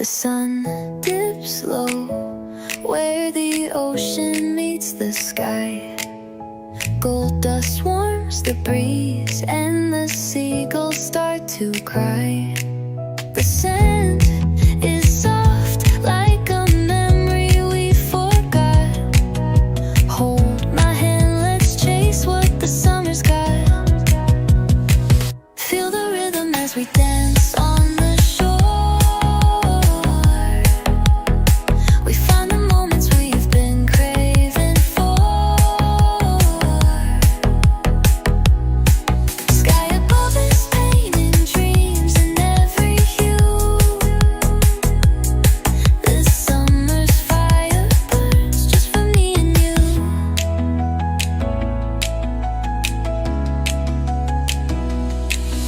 The sun dips low where the ocean meets the sky. Gold dust warms the breeze and the seagulls start to cry.